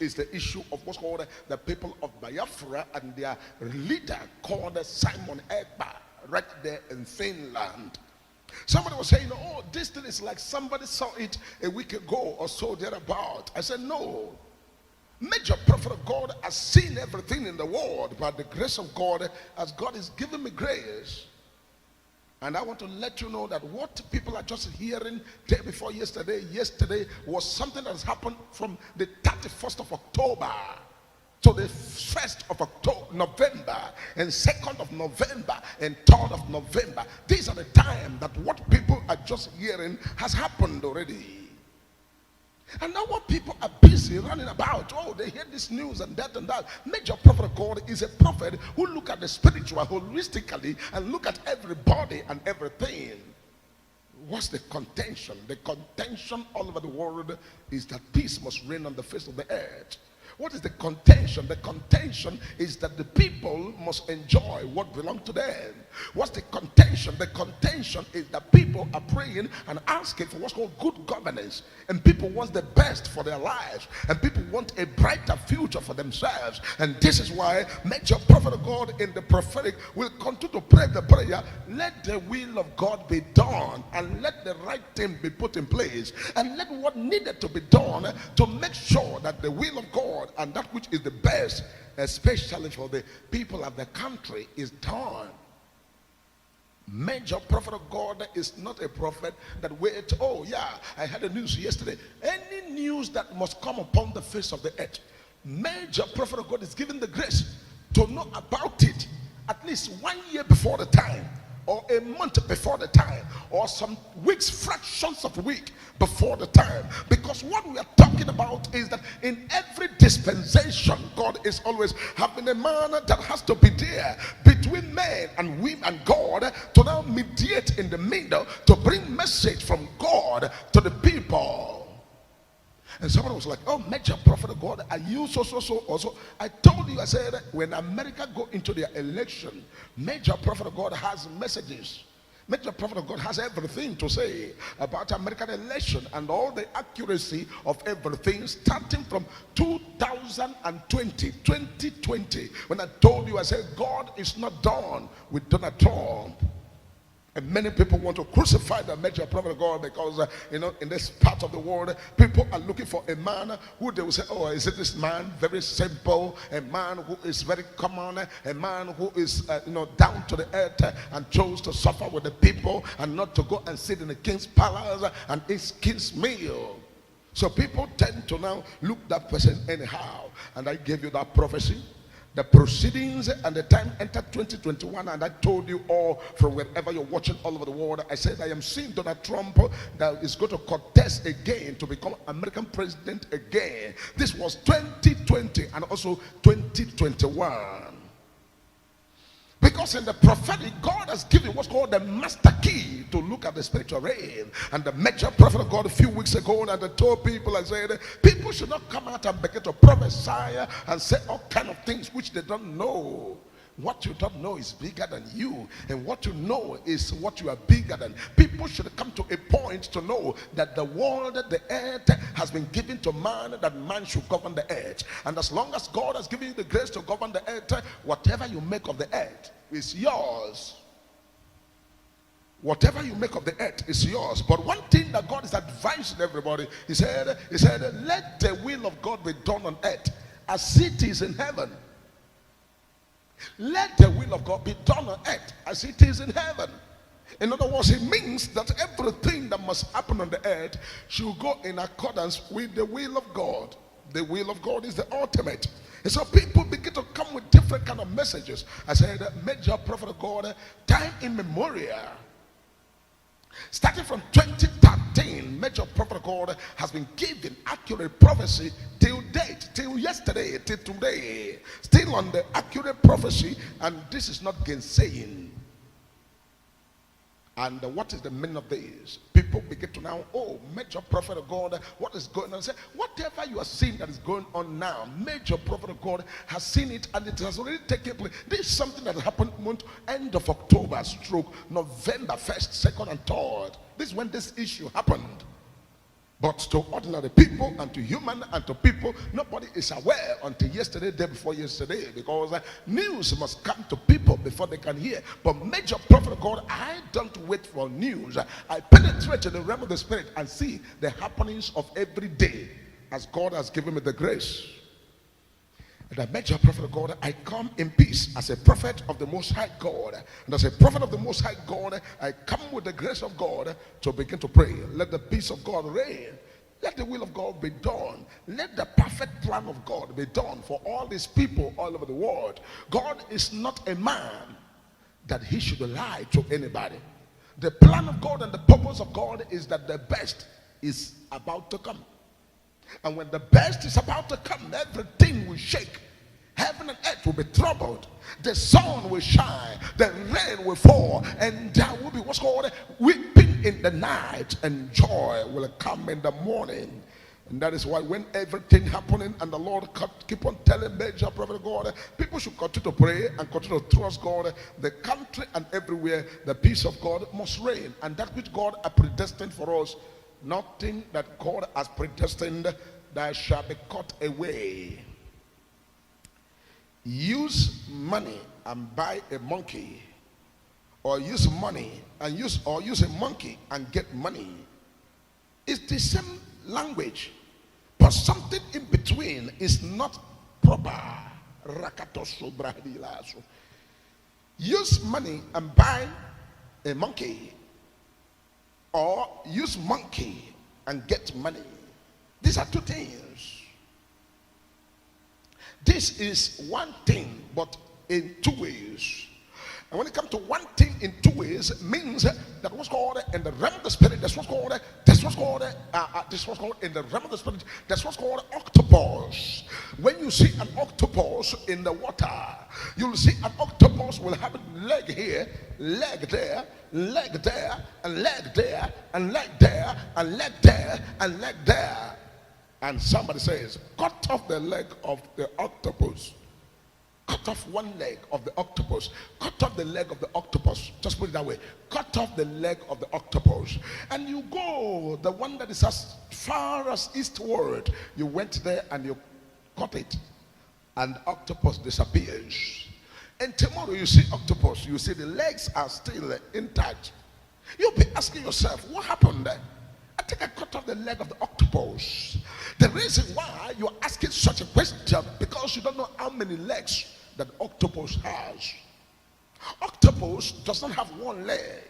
is the issue of what's called the people of Biafra and their leader called Simon Epka, right there in Finland. Somebody was saying, oh, this thing is like somebody saw it a week ago or so thereabout. I said, no. Major prophet of God has seen everything in the world by the grace of God, as God is giving me grace. And I want to let you know that what people are just hearing day before yesterday was something that has happened from the 31st of October to the 1st of November, and 2nd of November, and 3rd of November. These are the time that what people are just hearing has happened already. And now what people are busy running about, oh, they hear this news and that and that. Major prophet of God is a prophet who look at the spiritual holistically and look at everybody and everything. What's the contention? The contention all over the world is that peace must reign on the face of the earth. What is the contention? The contention is that the people must enjoy what belongs to them. What's the contention? The contention is that people are praying and asking for what's called good governance. And people want the best for their lives. And people want a brighter future for themselves. And this is why major prophet of God in the prophetic will continue to pray the prayer, let the will of God be done, and let the right thing be put in place, and let what needed to be done to make sure that the will of God and that which is the best, especially for the people of the country, is done. Major prophet of God is not a prophet that waits, oh yeah, I had the news yesterday. Any news that must come upon the face of the earth, major prophet of God is given the grace to know about it at least 1 year before the time, or a month before the time, or some weeks, fractions of a week before the time. Because what we are talking about is that in every dispensation, God is always having a man that has to be there between men and women and God, to now mediate in the middle, to bring message from God to the people. And someone was like, oh, major prophet of God, are you so also? I told you, I said, when America go into their election, major prophet of God has messages. Major prophet of God has everything to say about American election and all the accuracy of everything, starting from 2020, when I told you, I said, God is not done with Donald Trump. And many people want to crucify the major prophet of God because, in this part of the world, people are looking for a man who they will say, oh, is it this man? Very simple, a man who is very common, a man who is, down to the earth and chose to suffer with the people and not to go and sit in the king's palace and eat king's meal. So people tend to now look that person anyhow. And I gave you that prophecy. The proceedings and the time entered 2021, and I told you all from wherever you're watching all over the world, I said I am seeing Donald Trump that is going to contest again to become American president again. This was 2020 and also 2021. Because in the prophetic, God has given what's called the master key to look at the spiritual realm. And the major prophet of God a few weeks ago, and I told people, I said, people should not come out and begin to prophesy and say all kind of things which they don't know. What you don't know is bigger than you, and what you know is what you are bigger than. People should come to a point to know that the world, the earth, has been given to man, that man should govern the earth. And as long as God has given you the grace to govern the earth, whatever you make of the earth is yours. Whatever you make of the earth is yours. But one thing that God is advising everybody, he said, let the will of God be done on earth as it is in heaven. Let the will of God be done on earth as it is in heaven. In other words, it means that everything that must happen on the earth should go in accordance with the will of God. The will of God is the ultimate. And so people begin to come with different kind of messages. I said, major prophet of God, time immemorial, starting from 2013, major prophet of God has been given accurate prophecy till date, till yesterday, till today, still on the accurate prophecy, and this is not gainsaying. And what is the meaning of this? People begin to now, oh, major prophet of God, what is going on? Say, whatever you are seeing that is going on now, major prophet of God has seen it, and it has already taken place. This is something that happened end of October, stroke November 1st, 2nd, and 3rd. This is when this issue happened. But to ordinary people and to human and to people, nobody is aware until yesterday, day before yesterday, because news must come to people before they can hear. But major prophet of God, I don't wait for news. I penetrate to the realm of the spirit and see the happenings of every day as God has given me the grace. And a major prophet of God, I come in peace as a prophet of the Most High God. And as a prophet of the Most High God, I come with the grace of God to begin to pray. Let the peace of God reign. Let the will of God be done. Let the perfect plan of God be done for all these people all over the world. God is not a man that he should lie to anybody. The plan of God and the purpose of God is that the best is about to come. And when the best is about to come, everything will shake. Heaven and earth will be troubled. The sun will shine. The rain will fall. And there will be what's called weeping in the night. And joy will come in the morning. And that is why when everything happening and the Lord keep on telling major prophet God, people should continue to pray and continue to trust God. The country and everywhere, the peace of God must reign. And that which God has predestined for us, nothing that God has predestined that shall be cut away. Use money and buy a monkey, or use money and use a monkey and get money. It's the same language, but something in between is not proper. Use money and buy a monkey, or use monkey and get money. These are two things. This is one thing, but in two ways. And when it comes to one thing in two ways, it means that what's called in the realm of the spirit, this was called in the realm of the spirit, that's what's called octopus. When you see an octopus in the water, you'll see an octopus will have a leg here, leg there, leg there, and leg there, and leg there, and leg there, and leg there. And somebody says, cut off the leg of the octopus. Cut off one leg of the octopus. Cut off the leg of the octopus. Just put it that way. Cut off the leg of the octopus. And you go, the one that is as far as eastward, you went there and you cut it. And the octopus disappears. And tomorrow you see octopus, you see the legs are still intact. You'll be asking yourself, what happened there? I think I cut off the leg of the octopus. The reason why you're asking such a question, because you don't know how many legs that octopus has. Octopus does not have one leg.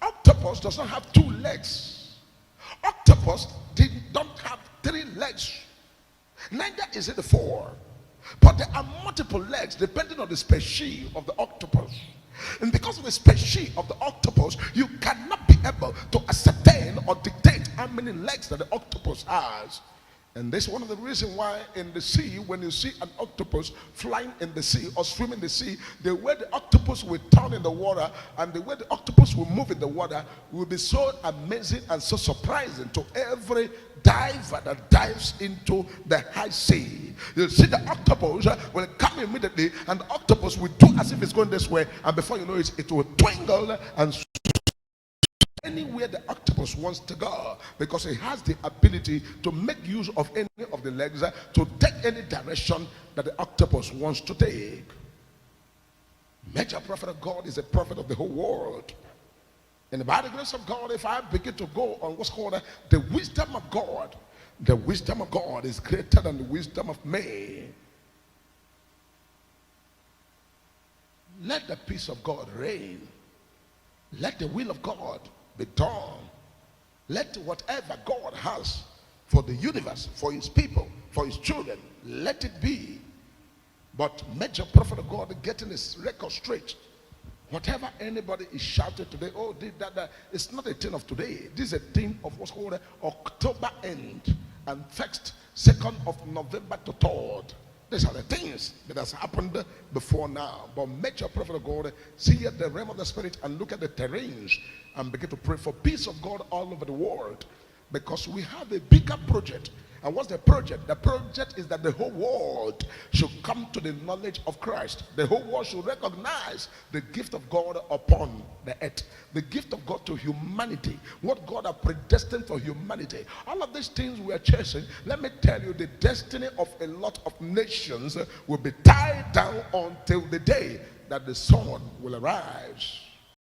Octopus does not have two legs. Octopus don't have three legs. Neither is it the four. But there are multiple legs depending on the species of the octopus. And because of the species of the octopus, you cannot be able to ascertain or dictate how many legs that the octopus has. And this is one of the reasons why in the sea, when you see an octopus flying in the sea or swimming in the sea, the way the octopus will turn in the water and the way the octopus will move in the water will be so amazing and so surprising to every diver that dives into the high sea. You'll see the octopus will come immediately, and the octopus will do as if it's going this way, and before you know it, it will twinkle and anywhere the octopus wants to go, because it has the ability to make use of any of the legs to take any direction that the octopus wants to take. Major prophet of God is a prophet of the whole world. And by the grace of God, if I begin to go on what's called the wisdom of God, the wisdom of God is greater than the wisdom of man. Let the peace of God reign. Let the will of God be done. Let whatever God has for the universe, for his people, for his children, let it be. But major prophet of God getting his record straight. Whatever anybody is shouting today, oh, did that, it's not a thing of today. This is a thing of what's called October end and 1st, 2nd of November to 3rd. These are the things that has happened before now. But major prophet of God, see at the realm of the spirit and look at the terrains and begin to pray for peace of God all over the world. because we have a bigger project. And what's the project? The project is that the whole world should come to the knowledge of Christ. The whole world should recognize the gift of God upon the earth, the gift of God to humanity, what God has predestined for humanity. All of these things we are chasing. Let me tell you, the destiny of a lot of nations will be tied down until the day that the sun will arise.